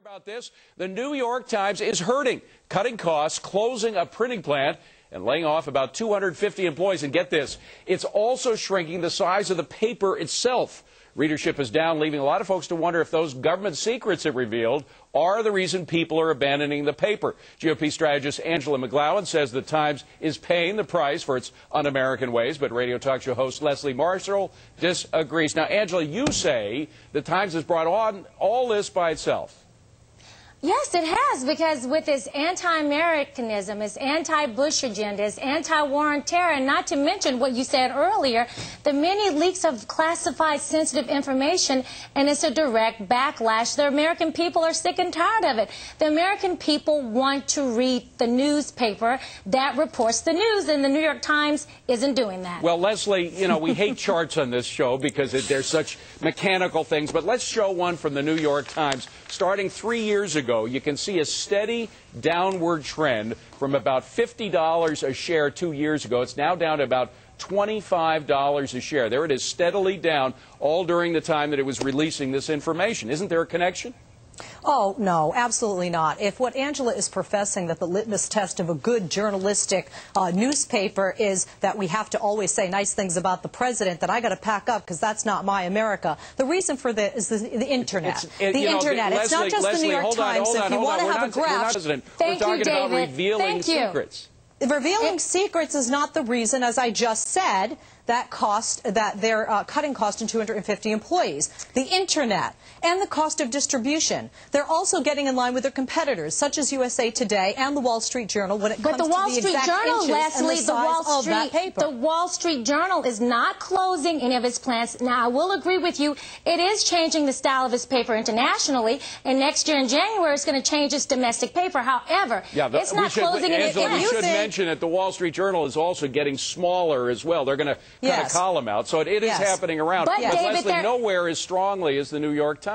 About this, the New York Times is hurting, cutting costs, closing a printing plant, and laying off about 250 employees. And get this, it's also shrinking the size of the paper itself. Readership is down, leaving a lot of folks to wonder if those government secrets it revealed are the reason people are abandoning the paper. GOP strategist Angela McGowan says the Times is paying the price for its un-American ways, but radio talk show host Leslie Marshall disagrees. Now, Angela, you say the Times has brought on all this by itself. Yes, it has, because with its anti-Americanism, its anti-Bush agenda, its anti-war on terror, and not to mention what you said earlier, the many leaks of classified sensitive information, and it's a direct backlash. The American people are sick and tired of it. The American people want to read the newspaper that reports the news, and the New York Times isn't doing that. Well, Leslie, you know, we hate charts on this show because they're such mechanical things, but let's show one from the New York Times. Starting 3 years ago, you can see a steady downward trend from about $50 a share 2 years ago. It's now down to about $25 a share. There it is, steadily down, all during the time that it was releasing this information. Isn't there a connection? Oh, no, absolutely not. If what Angela is professing, that the litmus test of a good journalistic newspaper is that we have to always say nice things about the president, that I got to pack up because that's not my America. The reason for that is the Internet. Internet. It's not just Leslie, the New York Times. If you want to have a graph. We're talking about revealing secrets. Revealing secrets is not the reason, as I just said, that they're cutting cost in 250 employees. The Internet and the cost of distribution. They're also getting in line with their competitors, such as USA Today and the Wall Street Journal, when it comes to the exact inches and the size of that paper. The Wall Street Journal is not closing any of its plants. Now, I will agree with you, it is changing the style of its paper internationally, and next year in January it's going to change its domestic paper. However, it's not closing any Angela, we should mention that the Wall Street Journal is also getting smaller as well. They're going to cut a column out, so it is happening around. But David, Leslie, nowhere as strongly as the New York Times.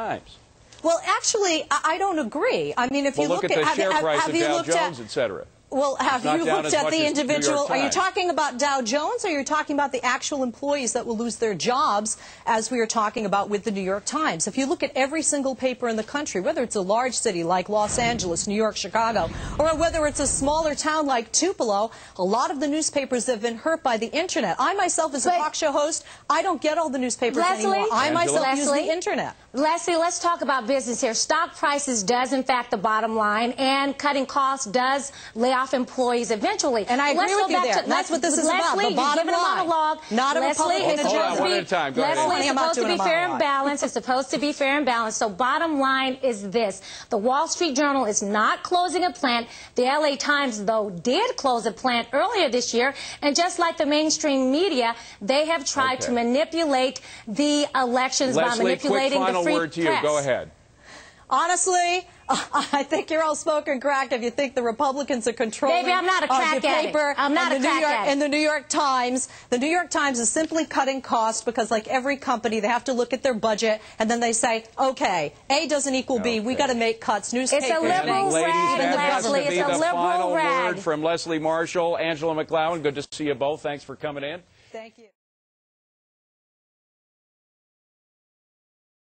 Well, actually, I don't agree. I mean, if you look at the share price of Dow Jones, etc. Well, have you looked at the individual? Are you talking about Dow Jones, or are you talking about the actual employees that will lose their jobs, as we are talking about with the New York Times? If you look at every single paper in the country, whether it's a large city like Los Angeles, New York, Chicago, or whether it's a smaller town like Tupelo, a lot of the newspapers have been hurt by the Internet. I myself, as a talk show host, I don't get all the newspapers anymore. I myself use the Internet. Leslie, let's talk about business here. Stock prices does, in fact, the bottom line, and cutting costs does lay off employees eventually. And I agree with you there. That's what this is about, the bottom line. Not a Republican agenda. One at a time. Go ahead. Leslie, it's supposed to be fair and balanced. It's supposed to be fair and balanced. So bottom line is this. The Wall Street Journal is not closing a plant. The LA Times, though, did close a plant earlier this year. And just like the mainstream media, they have tried to manipulate the elections by manipulating the free press. Word to you. Go ahead. Honestly, I think you're all smoking crack if you think the Republicans are controlling Baby, I'm not a crack paper. I'm not a crack addict. And the New York Times. The New York Times is simply cutting costs because, like every company, they have to look at their budget and then they say, okay, A doesn't equal B. We got to make cuts. Newspapers. It's a liberal rag, Leslie. It's a liberal rag. Word from Leslie Marshall, Angela McGowan. Good to see you both. Thanks for coming in. Thank you.